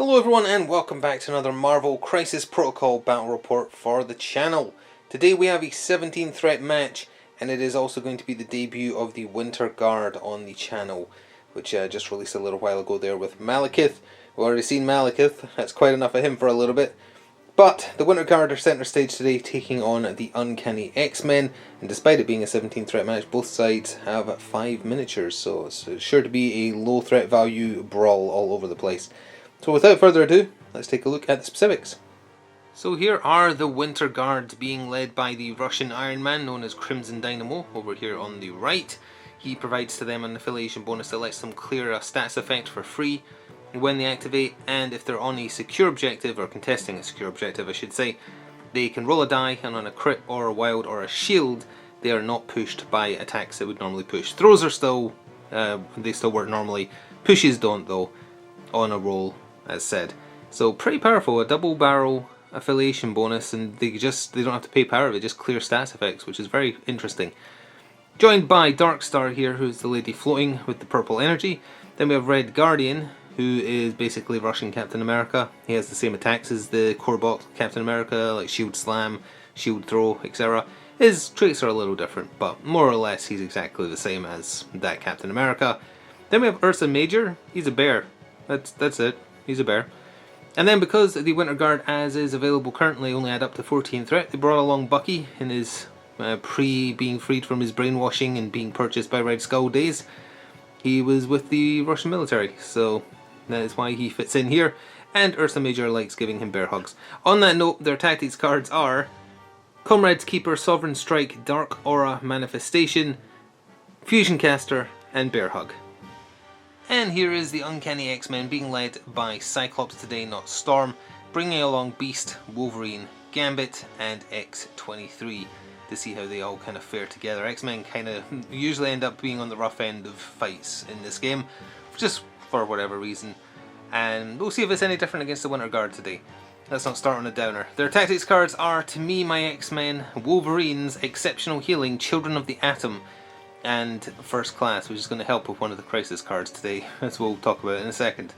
Hello everyone and welcome back to another Marvel Crisis Protocol battle report for the channel. Today we have a 17 threat match and it is also going to be the debut of the Winter Guard on the channel, which just released a little while ago there with Malekith. We've already seen Malekith, that's quite enough of him for a little bit. But the Winter Guard are centre stage today taking on the Uncanny X-Men, and despite it being a 17 threat match, both sides have 5 miniatures, so it's sure to be a low threat value brawl all over the place. So without further ado, let's take a look at the specifics. So here are the Winter Guard being led by the Russian Iron Man known as Crimson Dynamo over here on the right. He provides to them an affiliation bonus that lets them clear a stats effect for free when they activate, and if they're on a secure objective, or contesting a secure objective I should say, they can roll a die, and on a crit or a wild or a shield they are not pushed by attacks that would normally push. Throws are still, they still work normally, pushes don't though, on a roll as said. So pretty powerful, a double barrel affiliation bonus, and they don't have to pay power, they just clear stats effects, which is very interesting. Joined by Darkstar here, who's the lady floating with the purple energy. Then we have Red Guardian, who is basically Russian Captain America. He has the same attacks as the core box Captain America, like shield slam, shield throw, etc. His traits are a little different, but more or less he's exactly the same as that Captain America. Then we have Ursa Major. He's a bear. That's it. He's a bear. And then because the Winter Guard, as is available currently, only add up to 14 threat, they brought along Bucky in his being freed from his brainwashing and being purchased by Red Skull days. He was with the Russian military, so that is why he fits in here. And Ursa Major likes giving him bear hugs. On that note, their tactics cards are Comrade's Keeper, Sovereign Strike, Dark Aura Manifestation, Fusion Caster, and Bear Hug. And here is the Uncanny X-Men being led by Cyclops today, not Storm, bringing along Beast, Wolverine, Gambit, and X-23 to see how they all kind of fare together. X-Men kind of usually end up being on the rough end of fights in this game, just for whatever reason. And we'll see if it's any different against the Winter Guard today. Let's not start on a downer. Their tactics cards are, to me, my X-Men, Wolverine's Exceptional Healing, Children of the Atom, and First Class, which is going to help with one of the Crisis cards today, as we'll talk about in a second.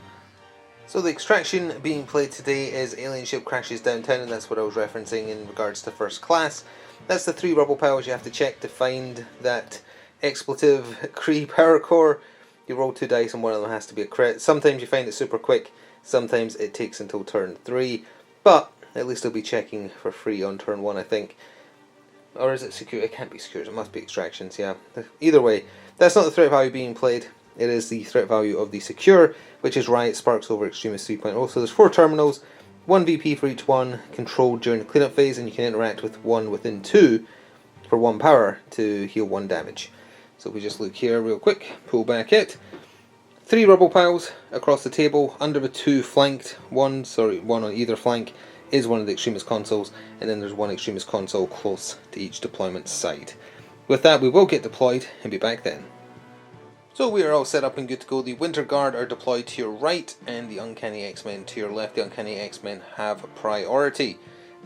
So the extraction being played today is Alien Ship Crashes Downtown, and that's what I was referencing in regards to First Class. That's the 3 rubble piles you have to check to find that expletive Kree power core. You roll 2 dice and one of them has to be a crit. Sometimes you find it super quick, sometimes it takes until turn 3, but at least it'll be checking for free on turn 1 I think. Or is it secure? It can't be secures, it must be extractions, yeah. Either way, that's not the threat value being played, it is the threat value of the secure, which is Riot Sparks over Extremist 3.0. So there's 4 terminals, 1 VP for each one, controlled during the cleanup phase, and you can interact with one within 2 for 1 power to heal 1 damage. So if we just look here real quick, pull back it. 3 rubble piles across the table, under the 2 flanked, one on either flank, is one of the Extremist consoles, and then there's 1 Extremist console close to each deployment site. With that, we will get deployed and be back then. So we are all set up and good to go. The Winter Guard are deployed to your right and the Uncanny X-Men to your left. The Uncanny X-Men have priority.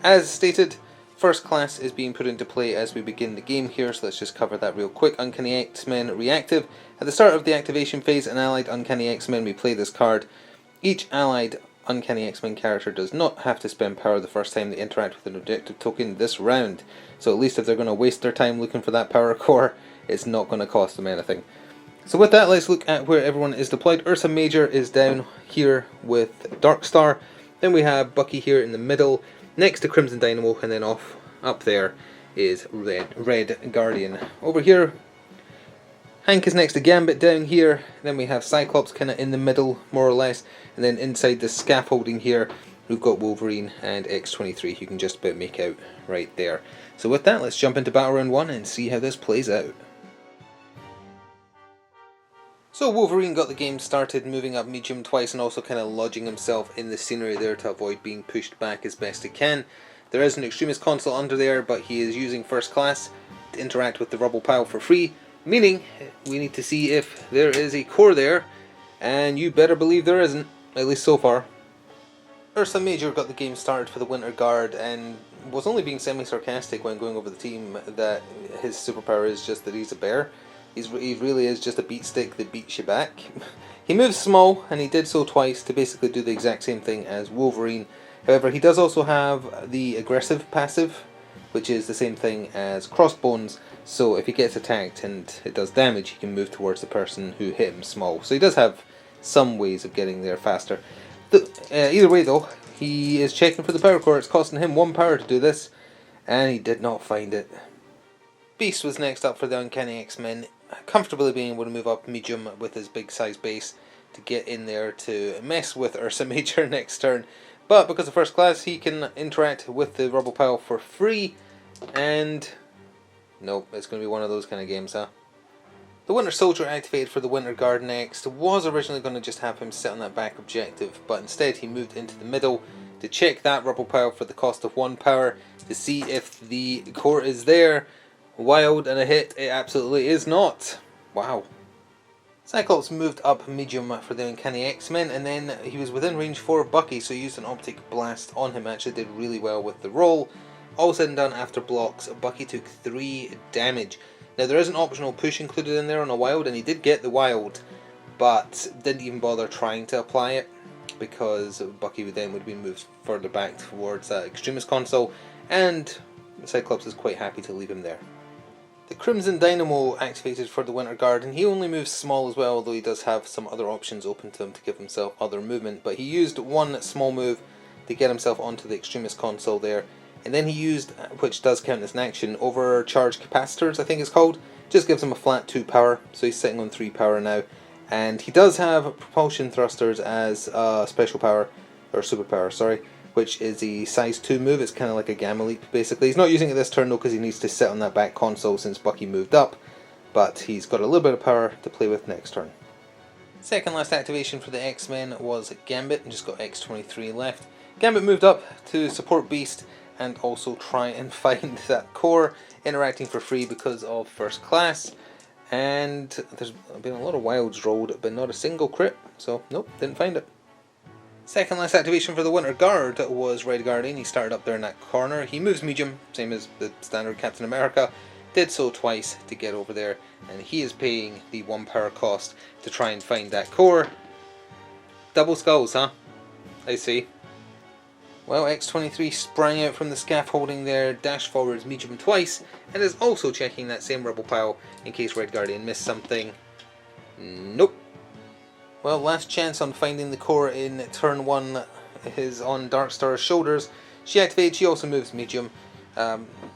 As stated, First Class is being put into play as we begin the game here, so let's just cover that real quick. Uncanny X-Men reactive. At the start of the activation phase, an allied Uncanny X-Men may play this card. Each allied Uncanny X-Men character does not have to spend power the first time they interact with an objective token this round. So at least if they're going to waste their time looking for that power core, it's not going to cost them anything. So with that, let's look at where everyone is deployed. Ursa Major is down here with Darkstar. Then we have Bucky here in the middle, next to Crimson Dynamo, and then up there is Red Guardian. Over here, Hank is next to Gambit down here, then we have Cyclops kind of in the middle, more or less, and then inside the scaffolding here, we've got Wolverine and X-23, you can just about make out right there. So with that, let's jump into Battle Round 1 and see how this plays out. So Wolverine got the game started, moving up medium twice and also kind of lodging himself in the scenery there to avoid being pushed back as best he can. There is an Extremist console under there, but he is using First Class to interact with the rubble pile for free, meaning we need to see if there is a core there, and you better believe there isn't, at least so far. Ursa Major got the game started for the Winter Guard and was only being semi-sarcastic when going over the team that his superpower is just that he's a bear. He really is just a beat stick that beats you back. He moves small, and he did so twice to basically do the exact same thing as Wolverine. However, he does also have the aggressive passive, which is the same thing as Crossbones. So if he gets attacked and it does damage, he can move towards the person who hit him small. So he does have some ways of getting there faster. Either way though, he is checking for the power core. It's costing him 1 power to do this, and he did not find it. Beast was next up for the Uncanny X-Men, comfortably being able to move up medium with his big size base to get in there to mess with Ursa Major next turn. But because of first class, he can interact with the rubble pile for free, and nope, it's going to be one of those kind of games, huh? The Winter Soldier activated for the Winter Guard next was originally going to just have him sit on that back objective, but instead he moved into the middle to check that rubble pile for the cost of 1 power to see if the core is there. Wild and a hit, it absolutely is not. Wow. Cyclops moved up medium for the Uncanny X-Men, and then he was within range 4 of Bucky, so he used an optic blast on him. Actually did really well with the roll. All said and done, after blocks, Bucky took 3 damage. Now there is an optional push included in there on a wild, and he did get the wild, but didn't even bother trying to apply it, because Bucky would then be moved further back towards that Extremis console, and Cyclops is quite happy to leave him there. The Crimson Dynamo activated for the Winter Guard, and he only moves small as well, although he does have some other options open to him to give himself other movement. But he used one small move to get himself onto the Extremis console there, and then he used, which does count as an action, Overcharge Capacitors, I think it's called. Just gives him a flat 2 power, so he's sitting on 3 power now. And he does have Propulsion Thrusters as a special power, or superpower, sorry, which is a size 2 move. It's kind of like a Gamma Leap, basically. He's not using it this turn, though, because he needs to sit on that back console since Bucky moved up, but he's got a little bit of power to play with next turn. Second last activation for the X-Men was Gambit, and just got X-23 left. Gambit moved up to support Beast, and also try and find that core, interacting for free because of first class. And there's been a lot of wilds rolled, but not a single crit, so nope, didn't find it. Second last activation for the Winter Guard was Red Guardian. He started up there in that corner. He moves medium, same as the standard Captain America. Did so twice to get over there, and he is paying the 1 power cost to try and find that core. Double skulls, huh? I see. Well, X-23 sprang out from the scaffolding there, dashed forwards medium twice, and is also checking that same rubble pile in case Red Guardian missed something. Nope. Well, last chance on finding the core in turn 1 is on Darkstar's shoulders. She activates, she also moves medium.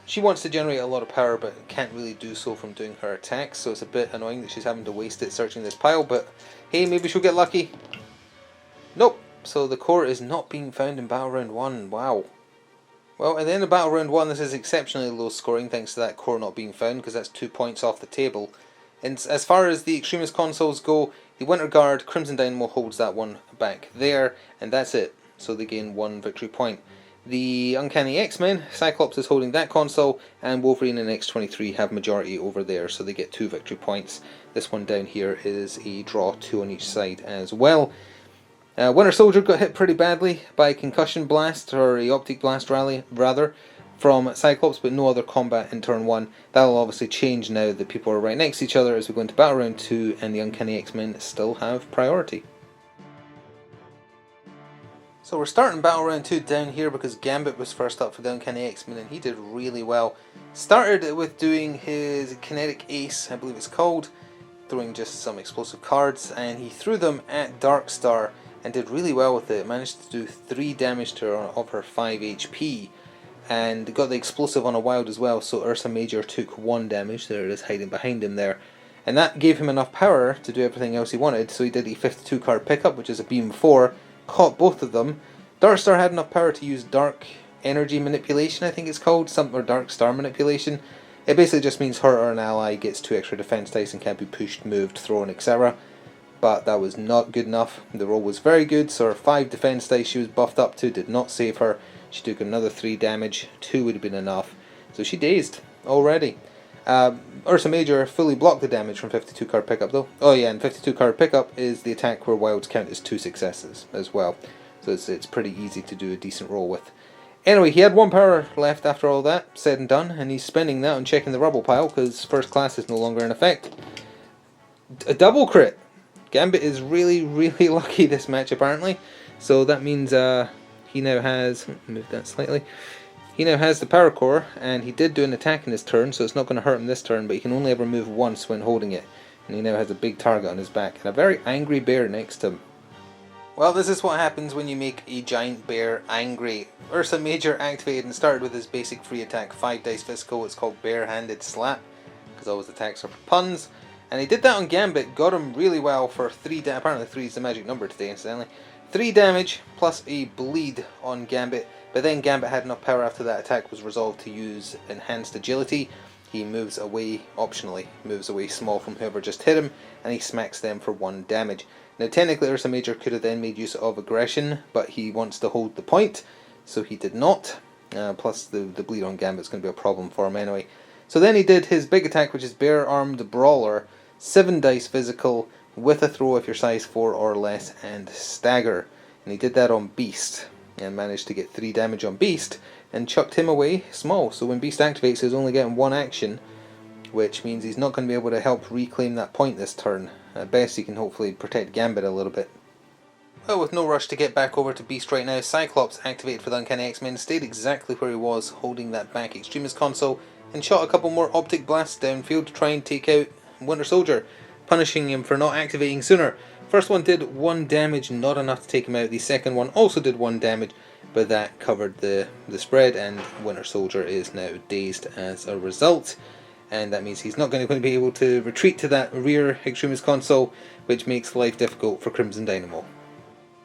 She wants to generate a lot of power, but can't really do so from doing her attacks, so it's a bit annoying that she's having to waste it searching this pile, but hey, maybe she'll get lucky. Nope, so the core is not being found in Battle Round 1, wow. Well, at the end of Battle Round 1, this is exceptionally low scoring thanks to that core not being found, because that's 2 points off the table. And as far as the Extremis consoles go, the Winter Guard, Crimson Dynamo holds that one back there, and that's it. So they gain 1 victory point. The Uncanny X-Men, Cyclops is holding that console, and Wolverine and X-23 have majority over there, so they get 2 victory points. This one down here is a draw, 2 on each side as well. Winter Soldier got hit pretty badly by a concussion blast, or a optic blast rather, from Cyclops, but no other combat in turn 1. That'll obviously change now that people are right next to each other as we go into Battle Round 2, and the Uncanny X-Men still have priority. So we're starting Battle Round 2 down here because Gambit was first up for the Uncanny X-Men, and he did really well. Started with doing his Kinetic Ace, I believe it's called, throwing just some explosive cards, and he threw them at Darkstar and did really well with it. Managed to do 3 damage to her of her 5 HP. And got the explosive on a wild as well, so Ursa Major took 1 damage. There it is, hiding behind him there. And that gave him enough power to do everything else he wanted, so he did a 52 card pickup, which is a beam 4, caught both of them. Darkstar had enough power to use Dark Energy Manipulation, I think it's called, something, or Dark Star Manipulation. It basically just means her or an ally gets 2 extra defense dice and can't be pushed, moved, thrown, etc. But that was not good enough. The roll was very good, so her 5 defense dice she was buffed up to did not save her. She took another 3 damage, 2 would have been enough, so she dazed already. Ursa Major fully blocked the damage from 52 card pickup though. Oh yeah, and 52 card pickup is the attack where wilds count as 2 successes as well, so it's pretty easy to do a decent roll with. Anyway, he had 1 power left after all that said and done, and he's spending that on checking the rubble pile because first class is no longer in effect. A double crit! Gambit is really, really lucky this match apparently. So that means he now has, move that slightly, he now has the power core, and he did do an attack in his turn, so it's not going to hurt him this turn, but he can only ever move once when holding it. And he now has a big target on his back, and a very angry bear next to him. Well, this is what happens when you make a giant bear angry. Ursa Major activated and started with his basic free attack, 5 dice physical. It's called Bare-Handed Slap, because all his attacks are for puns. And he did that on Gambit, got him really well for 3 damage. Apparently 3 is the magic number today, incidentally. 3 damage plus a bleed on Gambit, but then Gambit had enough power after that attack was resolved to use Enhanced Agility. He moves away, optionally, moves away small from whoever just hit him, and he smacks them for 1 damage. Now technically Ursa Major could have then made use of aggression, but he wants to hold the point, so he did not. Plus the bleed on Gambit's going to be a problem for him anyway. So then he did his big attack, which is Bare Armed Brawler, 7 dice physical, with a throw if you're size 4 or less, and stagger. And he did that on Beast, and managed to get 3 damage on Beast, and chucked him away small. So when Beast activates, he's only getting 1 action, which means he's not going to be able to help reclaim that point this turn. At best he can hopefully protect Gambit a little bit. Well, with no rush to get back over to Beast right now, Cyclops, activated for the Uncanny X-Men, stayed exactly where he was, holding that back Extremist console, and shot a couple more optic blasts downfield to try and take out Winter Soldier, punishing him for not activating sooner. First one did 1 damage, not enough to take him out. The second one also did 1 damage, but that covered the spread, and Winter Soldier is now dazed as a result. And that means he's not going to be able to retreat to that rear Extremist console, which makes life difficult for Crimson Dynamo.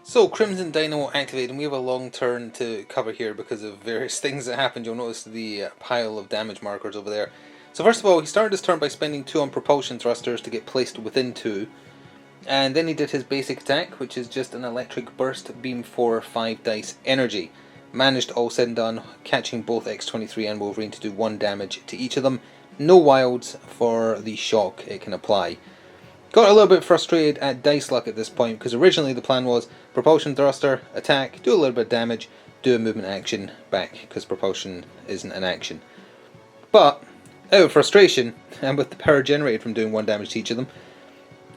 So Crimson Dynamo activated, and we have a long turn to cover here because of various things that happened. You'll notice the pile of damage markers over there. So first of all, he started his turn by spending 2 on propulsion thrusters to get placed within 2. And then he did his basic attack, which is just an electric burst beam for 5 dice energy. Managed, all said and done, catching both X-23 and Wolverine to do 1 damage to each of them. No wilds for the shock it can apply. Got a little bit frustrated at dice luck at this point, because originally the plan was propulsion thruster, attack, do a little bit of damage, do a movement action, back, because propulsion isn't an action. But, out of frustration, and with the power generated from doing 1 damage to each of them,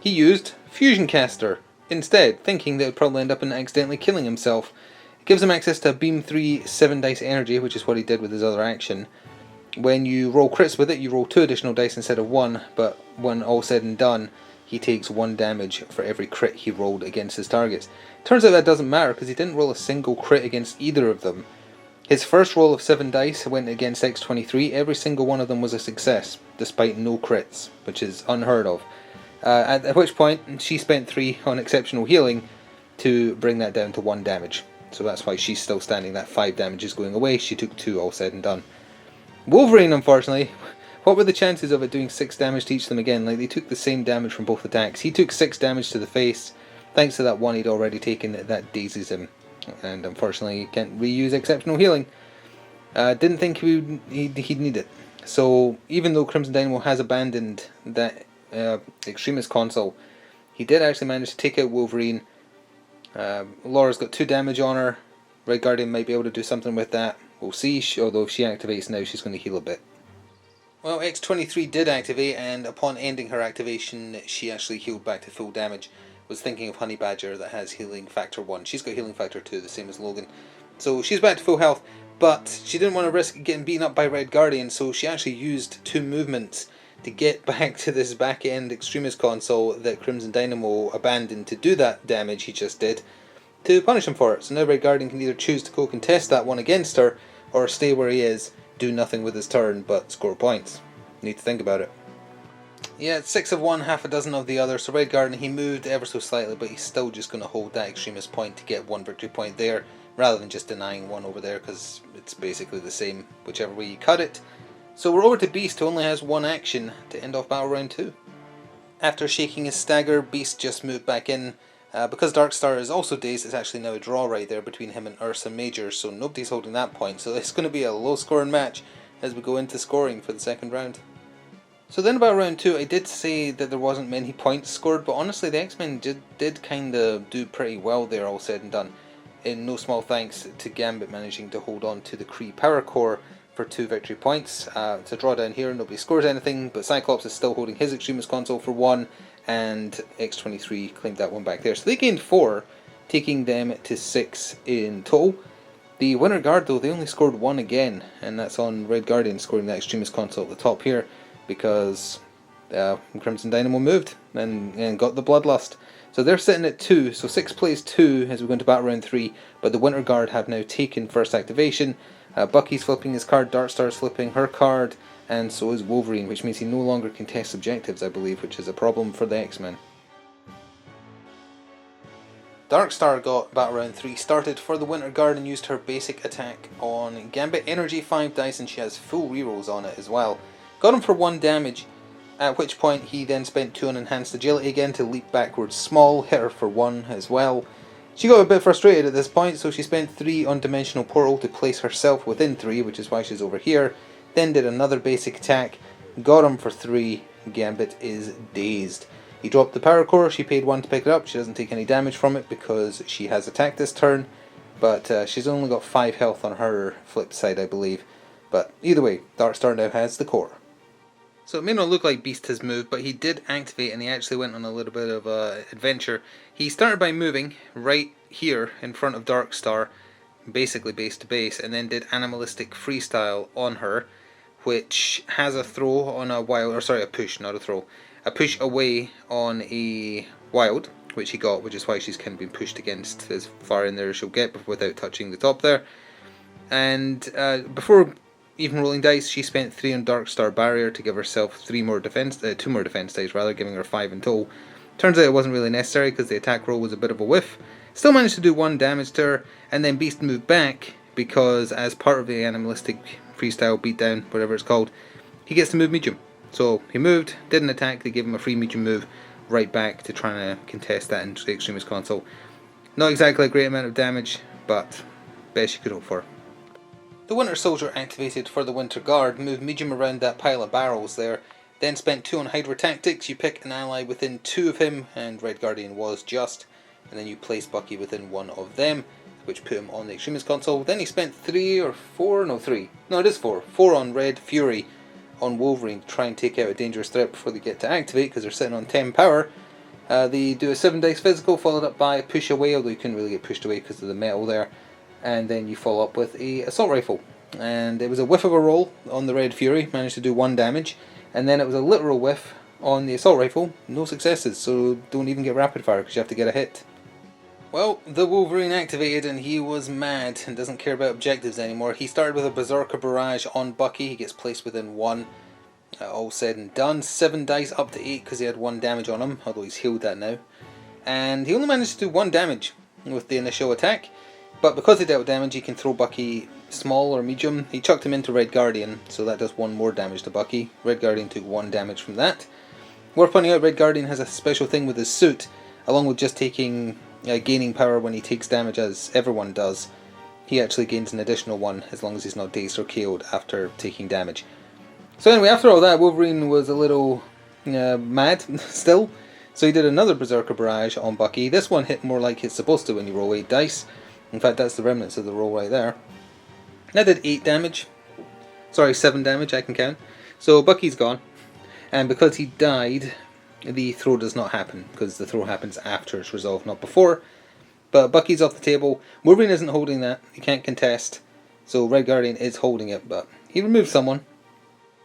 he used Fusion Caster instead, thinking that it would probably end up in accidentally killing himself. It gives him access to Beam 3 7 dice energy, which is what he did with his other action. When you roll crits with it, you roll 2 additional dice instead of 1, but when all said and done, he takes 1 damage for every crit he rolled against his targets. Turns out that doesn't matter, because he didn't roll a single crit against either of them. His first roll of 7 dice went against X-23, every single one of them was a success, despite no crits, which is unheard of. At which point, she spent 3 on exceptional healing to bring that down to 1 damage. So that's why she's still standing, that 5 damage is going away, she took 2 all said and done. Wolverine, unfortunately, what were the chances of it doing 6 damage to each of them again? Like, they took the same damage from both attacks. He took 6 damage to the face, thanks to that 1 he'd already taken, that dazes him. And unfortunately, he can't reuse exceptional healing. Didn't think he'd need it. So, even though Crimson Dynamo has abandoned that Extremist console, he did actually manage to take out Wolverine. Laura's got 2 damage on her. Red Guardian might be able to do something with that. We'll see, although if she activates now, she's going to heal a bit. Well, X-23 did activate, and upon ending her activation, she actually healed back to full damage. Was thinking of Honey Badger that has healing factor 1. She's got healing factor 2, the same as Logan. So she's back to full health, but she didn't want to risk getting beaten up by Red Guardian, so she actually used 2 movements to get back to this back-end Extremist console that Crimson Dynamo abandoned to do that damage he just did, to punish him for it. So now Red Guardian can either choose to go contest that one against her, or stay where he is, do nothing with his turn, but score points. Need to think about it. Yeah, it's 6 of one, half a dozen of the other. So Red Guardian, he moved ever so slightly, but he's still just going to hold that Extremist point to get 1 victory point there, rather than just denying 1 over there, because it's basically the same whichever way you cut it. So we're over to Beast, who only has 1 action to end off Battle Round 2. After shaking his stagger, Beast just moved back in. Because Darkstar is also dazed, it's actually now a draw right there between him and Ursa Major, so nobody's holding that point. So it's going to be a low-scoring match as we go into scoring for the second round. So then about round 2, I did say that there wasn't many points scored, but honestly the X-Men did kind of do pretty well there, all said and done. In no small thanks to Gambit managing to hold on to the Kree Power Core for 2 victory points. It's a draw down here, nobody scores anything, but Cyclops is still holding his Extremist console for 1, and X-23 claimed that one back there. So they gained 4, taking them to 6 in total. The Winter Guard, though, they only scored 1 again, and that's on Red Guardian scoring that Extremist console at the top here, because Crimson Dynamo moved and got the Bloodlust. So they're sitting at 2, so 6 plays 2 as we go into Battle Round 3, but the Winter Guard have now taken first activation. Bucky's flipping his card, Darkstar's flipping her card, and so is Wolverine, which means he no longer contests objectives, I believe, which is a problem for the X-Men. Darkstar got Battle Round 3 started for the Winter Guard and used her basic attack on Gambit. Energy 5 dice, and she has full rerolls on it as well. Got him for 1 damage, at which point he then spent 2 on Enhanced Agility again to leap backwards small, hit her for 1 as well. She got a bit frustrated at this point, so she spent 3 on Dimensional Portal to place herself within 3, which is why she's over here. Then did another basic attack, got him for 3, Gambit is dazed. He dropped the Power Core, she paid 1 to pick it up, she doesn't take any damage from it because she has attacked this turn, but she's only got 5 health on her flip side, I believe. But either way, Darkstar now has the core. So it may not look like Beast has moved, but he did activate and he actually went on a little bit of an adventure. He started by moving right here in front of Darkstar, basically base to base, and then did Animalistic Freestyle on her, which has a throw on a wild, or sorry, a push, not a throw. A push away on a wild, which he got, which is why she's kind of been pushed against as far in there as she'll get without touching the top there. And before even rolling dice, she spent 3 on Darkstar Barrier to give herself 2 more defense dice rather, giving her 5 in total. Turns out it wasn't really necessary because the attack roll was a bit of a whiff. Still managed to do 1 damage to her, and then Beast moved back because as part of the Animalistic Freestyle Beatdown, whatever it's called, he gets to move medium. So he moved, did an attack, they gave him a free medium move right back to try to contest that into the Extremist console. Not exactly a great amount of damage, but best you could hope for. The Winter Soldier activated for the Winter Guard, moved medium around that pile of barrels there, then spent 2 on Hydra Tactics. You pick an ally within 2 of him, and Red Guardian was just, and then you place Bucky within 1 of them, which put him on the Extremist console. Then he spent 3 or 4, no 3, no it is 4 on Red Fury on Wolverine to try and take out a dangerous threat before they get to activate, because they're sitting on 10 power. They do a 7 dice physical, followed up by a push away, although you couldn't really get pushed away because of the metal there. And then you follow up with a assault rifle, and it was a whiff of a roll on the Red Fury, managed to do 1 damage, and then it was a literal whiff on the assault rifle, no successes, so don't even get rapid fire because you have to get a hit. Well, the Wolverine activated and he was mad and doesn't care about objectives anymore. He started with a Berserker Barrage on Bucky, he gets placed within 1. All said and done, 7 dice up to 8 because he had 1 damage on him, although he's healed that now. And he only managed to do 1 damage with the initial attack. But because he dealt damage, he can throw Bucky small or medium. He chucked him into Red Guardian, so that does 1 more damage to Bucky. Red Guardian took 1 damage from that. Worth pointing out, Red Guardian has a special thing with his suit, along with just gaining power when he takes damage, as everyone does. He actually gains an additional 1 as long as he's not dazed or KO'd after taking damage. So anyway, after all that, Wolverine was a little mad still, so he did another Berserker Barrage on Bucky. This one hit more like it's supposed to when you roll 8 dice. In fact, that's the remnants of the roll right there. That did 8 damage. Sorry, 7 damage, I can count. So Bucky's gone. And because he died, the throw does not happen, because the throw happens after it's resolved, not before. But Bucky's off the table. Wolverine isn't holding that. He can't contest. So Red Guardian is holding it, but he removed someone.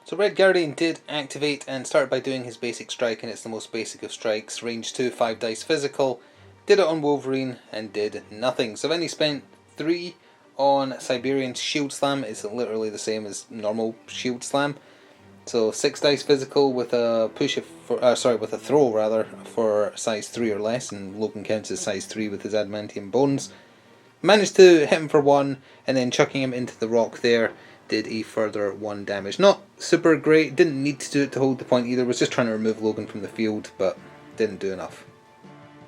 So Red Guardian did activate and started by doing his basic strike, and it's the most basic of strikes. Range 2, 5 dice physical. Did it on Wolverine and did nothing. So then he spent 3 on Siberian's Shield Slam. It's literally the same as normal Shield Slam. So 6 dice physical with a with a throw rather for size 3 or less, and Logan counts as size 3 with his adamantium bones. Managed to hit him for 1, and then chucking him into the rock there did a further 1 damage. Not super great, didn't need to do it to hold the point either, was just trying to remove Logan from the field, but didn't do enough.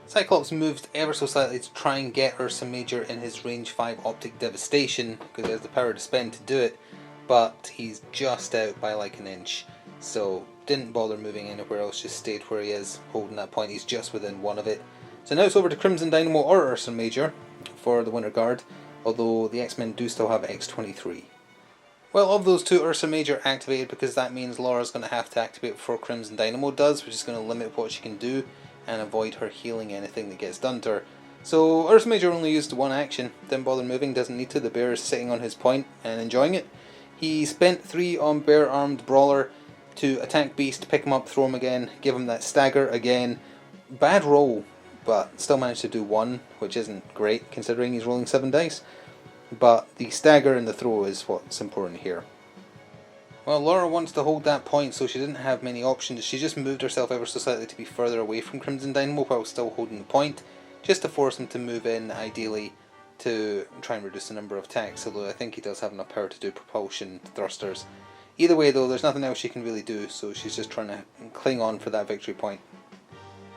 Cyclops moved ever so slightly to try and get Ursa Major in his range 5 Optic Devastation, because he has the power to spend to do it, but he's just out by like an inch, so didn't bother moving anywhere else, just stayed where he is, holding that point. He's just within 1 of it. So now it's over to Crimson Dynamo or Ursa Major for the Winter Guard, although the X-Men do still have X-23. Well, of those two, Ursa Major activated because that means Laura's going to have to activate before Crimson Dynamo does, which is going to limit what she can do and avoid her healing anything that gets done to her. So Ursa Major only used one action, didn't bother moving, doesn't need to. The bear is sitting on his point and enjoying it. He spent 3 on Bear Armed Brawler to attack Beast, pick him up, throw him again, give him that stagger again. Bad roll, but still managed to do 1, which isn't great considering he's rolling 7 dice. But the stagger and the throw is what's important here. Well, Laura wants to hold that point, so she didn't have many options. She just moved herself ever so slightly to be further away from Crimson Dynamo while still holding the point, just to force him to move in, ideally, to try and reduce the number of attacks, although I think he does have enough power to do propulsion thrusters. Either way though, there's nothing else she can really do, so she's just trying to cling on for that victory point.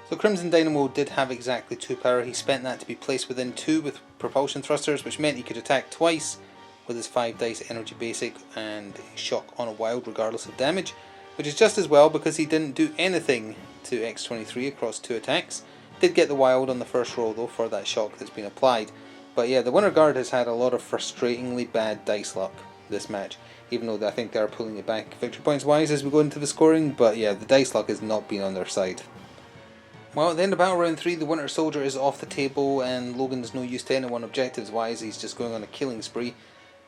So Crimson Dynamo did have exactly 2 power. He spent that to be placed within 2 with propulsion thrusters, which meant he could attack twice with his 5 dice energy basic and shock on a wild regardless of damage, which is just as well because he didn't do anything to X23 across 2 attacks. Did get the wild on the first roll though for that shock that's been applied. But yeah, the Winter Guard has had a lot of frustratingly bad dice luck this match, even though I think they are pulling it back victory points wise as we go into the scoring, but yeah, the dice luck has not been on their side. Well, at the end of Battle Round 3, the Winter Soldier is off the table and Logan's no use to anyone objectives wise, he's just going on a killing spree.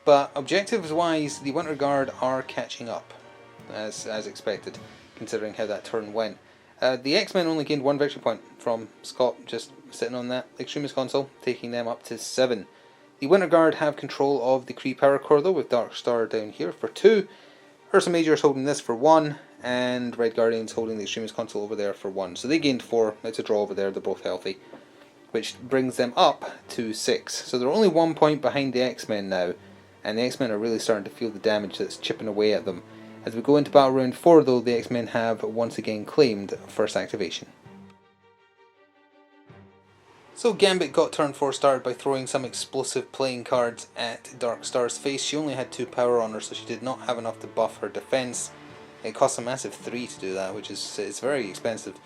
But objectives wise, the Winter Guard are catching up, as expected, considering how that turn went. The X-Men only gained 1 victory point from Scott just sitting on that Extremist console, taking them up to 7. The Winter Guard have control of the Kree Power Core though, with Dark Star down here for 2. Ursa Major is holding this for 1, and Red Guardian's holding the Extremist console over there for 1. So they gained 4, it's a draw over there, they're both healthy, which brings them up to 6. So they're only 1 point behind the X-Men now, and the X-Men are really starting to feel the damage that's chipping away at them. As we go into Battle Round 4 though, the X-Men have once again claimed first activation. So Gambit got turn 4 started by throwing some explosive playing cards at Dark Star's face. She only had 2 power on her, so she did not have enough to buff her defense. It costs a massive 3 to do that, which is it's very expensive.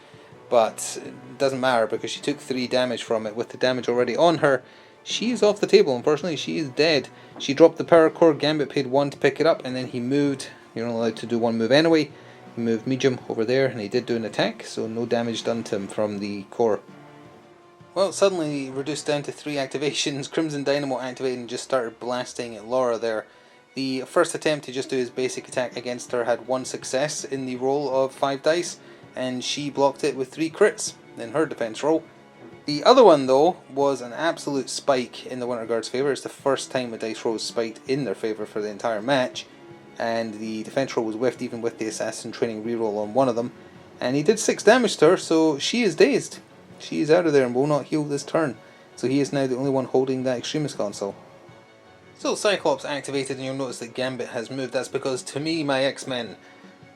But it doesn't matter because she took 3 damage from it. With the damage already on her, she is off the table. Unfortunately, she is dead. She dropped the power core, Gambit paid 1 to pick it up, and then he moved. You're only allowed to do 1 move anyway. He moved medium over there, and he did do an attack, so no damage done to him from the core. Well, suddenly reduced down to 3 activations. Crimson Dynamo activated and just started blasting at Laura there. The first attempt to just do his basic attack against her had 1 success in the roll of 5 dice, and she blocked it with 3 crits in her defense roll. The other one though was an absolute spike in the Winter Guard's favour. It's the first time a dice roll was spiked in their favour for the entire match, and the defense roll was whiffed even with the assassin training reroll on one of them, and he did 6 damage to her, so she is dazed. She is out of there and will not heal this turn, so he is now the only one holding that Extremist console. So Cyclops activated, and you'll notice that Gambit has moved. That's because to me my X-Men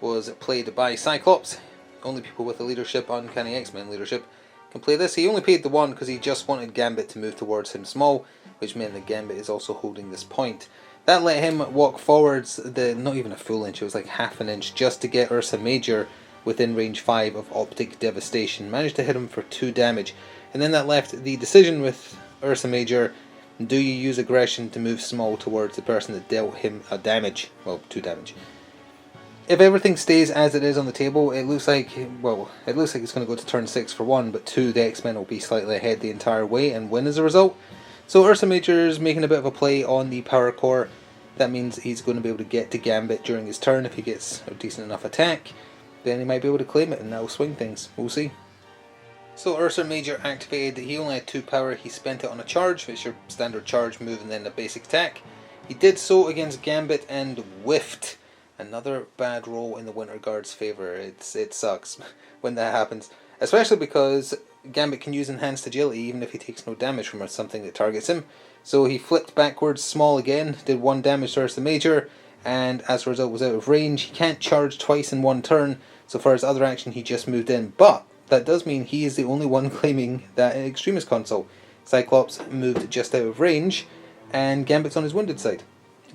was played by Cyclops. Only people with the leadership, Uncanny X-Men leadership, can play this. He only paid the 1 because he just wanted Gambit to move towards him small, which meant that Gambit is also holding this point. That let him walk forwards, not even a full inch, it was like half an inch, just to get Ursa Major within range 5 of Optic Devastation. Managed to hit him for 2 damage, and then that left the decision with Ursa Major: do you use aggression to move small towards the person that dealt him a damage? Well, 2 damage. If everything stays as it is on the table, it looks like it's going to go to turn 6 for 1, but 2, the X-Men will be slightly ahead the entire way and win as a result. So Ursa Major is making a bit of a play on the power core. That means he's going to be able to get to Gambit during his turn. If he gets a decent enough attack, then he might be able to claim it, and that will swing things. We'll see. So Ursa Major activated. He only had 2 power. He spent it on a charge, which is your standard charge move, and then a basic attack. He did so against Gambit and whiffed. Another bad roll in the Winter Guard's favour. It sucks when that happens, especially because Gambit can use Enhanced Agility even if he takes no damage from something that targets him. So he flipped backwards small again, did 1 damage to Ursa Major, and as a result was out of range. He can't charge twice in 1 turn, so for his other action he just moved in. But that does mean he is the only one claiming that Extremist console. Cyclops moved just out of range, and Gambit's on his wounded side.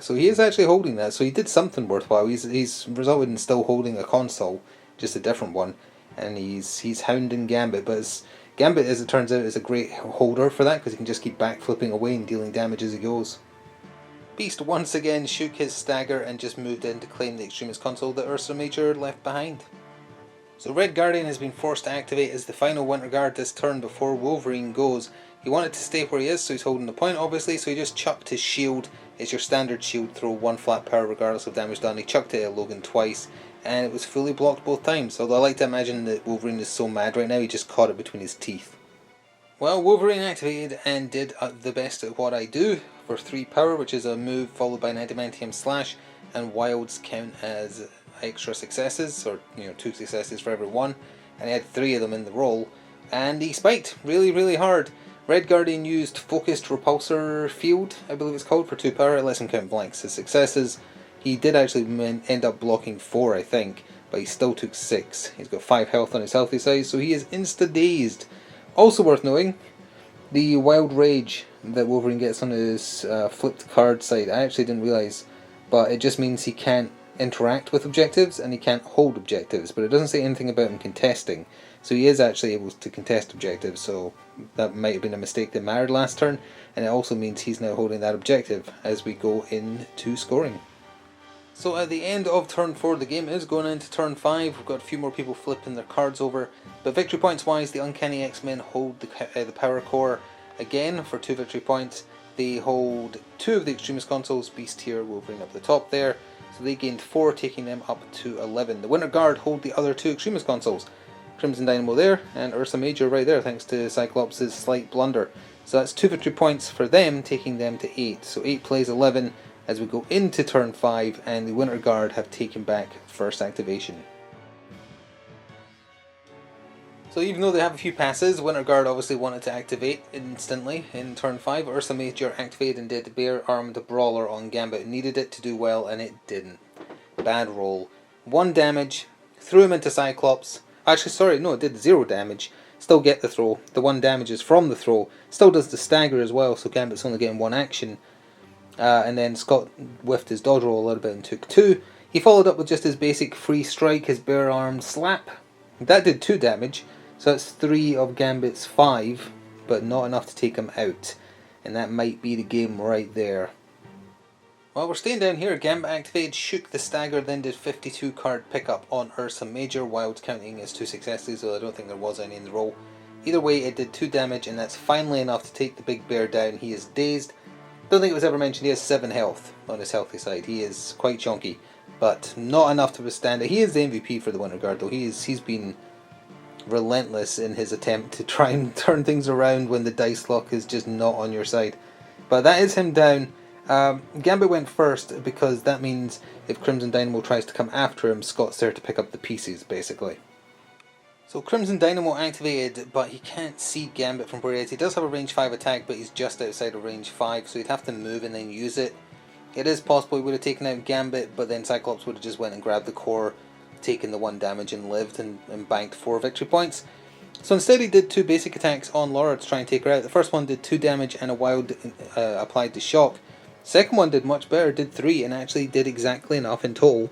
So he is actually holding that, so he did something worthwhile. He's resulted in still holding a console, just a different one, and he's hounding Gambit. But Gambit, as it turns out, is a great holder for that, because he can just keep backflipping away and dealing damage as he goes. Beast once again shook his stagger and just moved in to claim the Extremist console that Ursa Major left behind. So Red Guardian has been forced to activate as the final Winter Guard this turn before Wolverine goes. He wanted to stay where he is, so he's holding the point obviously, so he just chucked his shield. It's your standard shield throw, 1 flat power regardless of damage done. He chucked it at Logan twice, and it was fully blocked both times. Although I like to imagine that Wolverine is so mad right now he just caught it between his teeth. Well, Wolverine activated and did the best at what I do for 3 power, which is a move followed by an Adamantium Slash, and wilds count as extra successes, or 2 successes for every one, and he had 3 of them in the roll, and he spiked really hard. Red Guardian used Focused Repulsor Field, I believe it's called, for 2 power. It lets him count blanks as successes. He did actually end up blocking 4, I think, but he still took 6. He's got 5 health on his healthy side, so he is insta-dazed. Also worth knowing, the Wild Rage that Wolverine gets on his flipped card side, I actually didn't realise, but it just means he can't interact with objectives and he can't hold objectives, but it doesn't say anything about him contesting, so he is actually able to contest objectives, so that might have been a mistake that mattered last turn, and it also means he's now holding that objective as we go into scoring. So at the end of turn 4, the game is going into turn 5. We've got a few more people flipping their cards over, but victory points wise, the Uncanny X-Men hold the power core again for 2 victory points. They hold 2 of the Extremist consoles, Beast here, Wolverine up the top there, so they gained 4, taking them up to 11. The Winter Guard hold the other 2 Extremist consoles, Crimson Dynamo there, and Ursa Major right there, thanks to Cyclops' slight blunder. So that's 2 victory points for them, taking them to 8. So 8 plays 11 as we go into turn 5, and the Winter Guard have taken back first activation. So even though they have a few passes, Winter Guard obviously wanted to activate instantly in turn 5. Ursa Major activated and did Bear Armed Brawler on Gambit. It needed it to do well, and it didn't. Bad roll. 1 damage, threw him into Cyclops. Actually, sorry, no, it did 0 damage. Still get the throw. The 1 damage is from the throw. Still does the stagger as well, so Gambit's only getting 1 action. And then Scott whiffed his dodge roll a little bit and took 2. He followed up with just his basic free strike, his bare arm slap. That did 2 damage, so that's 3 of Gambit's 5, but not enough to take him out. And that might be the game right there. While we're staying down here, Gambit activated, shook the stagger, then did 52 card pickup on Ursa Major, wilds counting as 2 successes, though I don't think there was any in the roll. Either way, it did 2 damage, and that's finally enough to take the big bear down. He is dazed. Don't think it was ever mentioned, he has 7 health on his healthy side. He is quite chunky, but not enough to withstand it. He is the MVP for the Winter Guard though. He's been relentless in his attempt to try and turn things around when the dice luck is just not on your side. But that is him down. Gambit went first because that means if Crimson Dynamo tries to come after him, Scott's there to pick up the pieces, basically. So Crimson Dynamo activated, but he can't see Gambit from where he is. He does have a range 5 attack, but he's just outside of range 5, so he'd have to move and then use it. It is possible he would have taken out Gambit, but then Cyclops would have just went and grabbed the core, taken the 1 damage and lived, and banked 4 victory points. So instead he did 2 basic attacks on Laura to try and take her out. The first one did 2 damage and a wild applied to shock. Second one did much better, did 3, and actually did exactly enough in total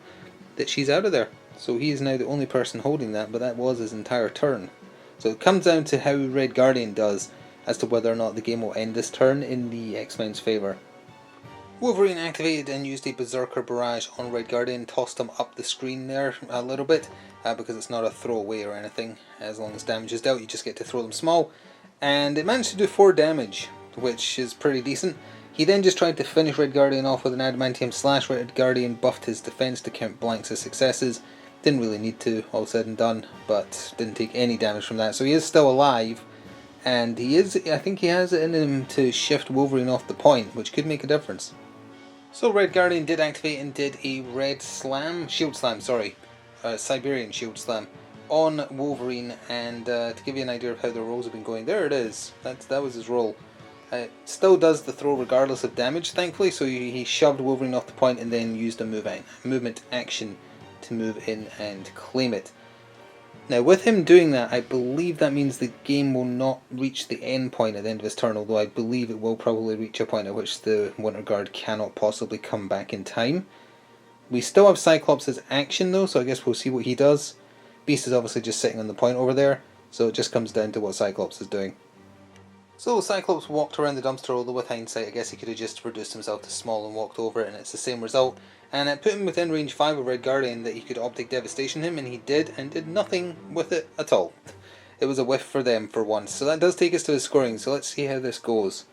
that she's out of there. So he is now the only person holding that, but that was his entire turn. So it comes down to how Red Guardian does as to whether or not the game will end this turn in the X-Men's favour. Wolverine activated and used a Berserker Barrage on Red Guardian, tossed him up the screen there a little bit, because it's not a throwaway or anything. As long as damage is dealt, you just get to throw them small. And it managed to do 4 damage, which is pretty decent. He then just tried to finish Red Guardian off with an Adamantium Slash. Red Guardian buffed his defense to count blanks as successes. Didn't really need to, all said and done, but didn't take any damage from that. So he is still alive, and I think he has it in him to shift Wolverine off the point, which could make a difference. So Red Guardian did activate and did a Shield Slam, Siberian Shield Slam on Wolverine, and to give you an idea of how the rolls have been going, there it is, that was his roll. Still does the throw regardless of damage, thankfully, so he shoved Wolverine off the point and then used a movement action to move in and claim it. Now with him doing that, I believe that means the game will not reach the end point at the end of his turn, although I believe it will probably reach a point at which the Winter Guard cannot possibly come back in time. We still have Cyclops' action though, so I guess we'll see what he does. Beast is obviously just sitting on the point over there, so it just comes down to what Cyclops is doing. So Cyclops walked around the dumpster, although with hindsight I guess he could have just reduced himself to small and walked over it and it's the same result. And it put him within range 5 of Red Guardian that he could Optic Devastation him, and he did, and did nothing with it at all. It was a whiff for them for once. So that does take us to the scoring, so let's see how this goes.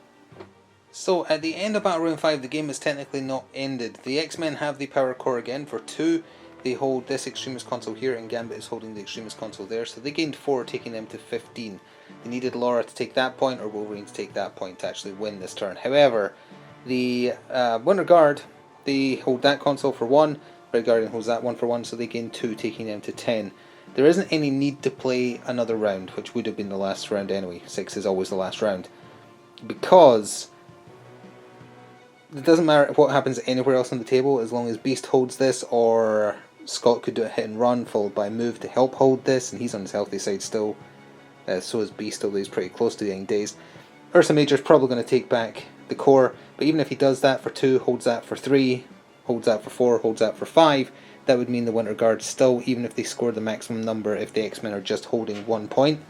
So at the end of Battle Round 5 the game is technically not ended. The X-Men have the power core again for 2. They hold this Extremist console here and Gambit is holding the Extremist console there. So they gained 4, taking them to 15. They needed Laura to take that point or Wolverine to take that point to actually win this turn. However, the Winter Guard, they hold that console for 1. Red Guardian holds that one for 1, so they gain 2, taking them to 10. There isn't any need to play another round, which would have been the last round anyway. 6 is always the last round. Because it doesn't matter what happens anywhere else on the table, as long as Beast holds this, or Scott could do a hit and run followed by a move to help hold this, and he's on his healthy side still. So is Beast, although he's pretty close to the end days. Ursa Major's probably going to take back the core, but even if he does that for 2, holds that for 3, holds that for 4, holds that for 5, that would mean the Winter Guard still, even if they score the maximum number, if the X-Men are just holding 1 point,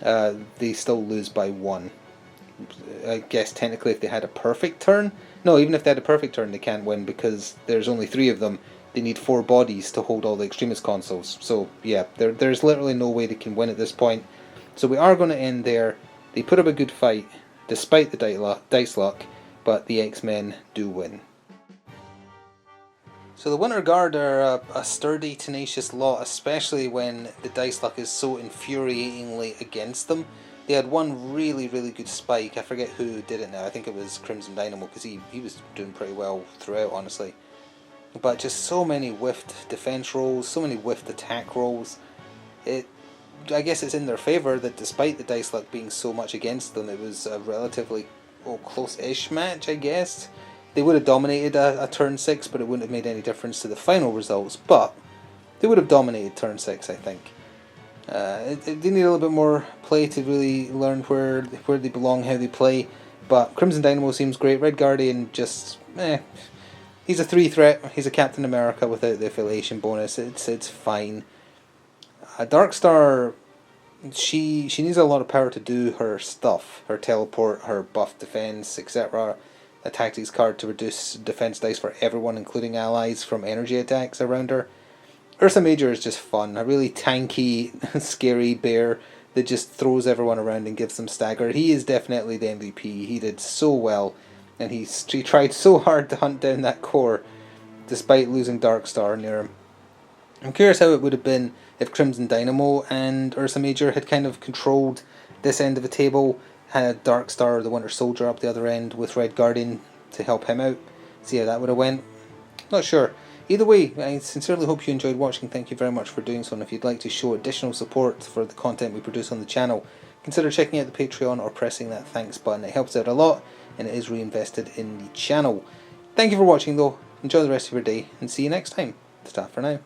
they still lose by 1. I guess technically if they had a perfect turn, no, even if they had a perfect turn they can't win because there's only 3 of them. They need 4 bodies to hold all the Extremist consoles. So yeah, there's literally no way they can win at this point. So we are going to end there. They put up a good fight despite the dice luck, but the X-Men do win. So the Winter Guard are a sturdy, tenacious lot, especially when the dice luck is so infuriatingly against them. They had one really, really good spike. I forget who did it now. I think it was Crimson Dynamo, because he was doing pretty well throughout, honestly. But just so many whiffed defense rolls, so many whiffed attack rolls. I guess it's in their favour that despite the dice luck being so much against them, it was a relatively close-ish match, I guess. They would have dominated a turn 6, but it wouldn't have made any difference to the final results. But they would have dominated turn 6, I think. They need a little bit more play to really learn where they belong, how they play. But Crimson Dynamo seems great. Red Guardian just, he's a 3 threat. He's a Captain America without the affiliation bonus. It's fine. Darkstar, she needs a lot of power to do her stuff. Her teleport, her buff defense, etc. A tactics card to reduce defense dice for everyone, including allies, from energy attacks around her. Ursa Major is just fun. A really tanky, scary bear that just throws everyone around and gives them stagger. He is definitely the MVP. He did so well, and he tried so hard to hunt down that core, despite losing Darkstar near him. I'm curious how it would have been if Crimson Dynamo and Ursa Major had kind of controlled this end of the table, had Darkstar or the Winter Soldier up the other end with Red Guardian to help him out. See how that would have went. Not sure. Either way, I sincerely hope you enjoyed watching. Thank you very much for doing so, and if you'd like to show additional support for the content we produce on the channel, consider checking out the Patreon or pressing that thanks button. It helps out a lot, and it is reinvested in the channel. Thank you for watching though, enjoy the rest of your day, and see you next time. Ta for now.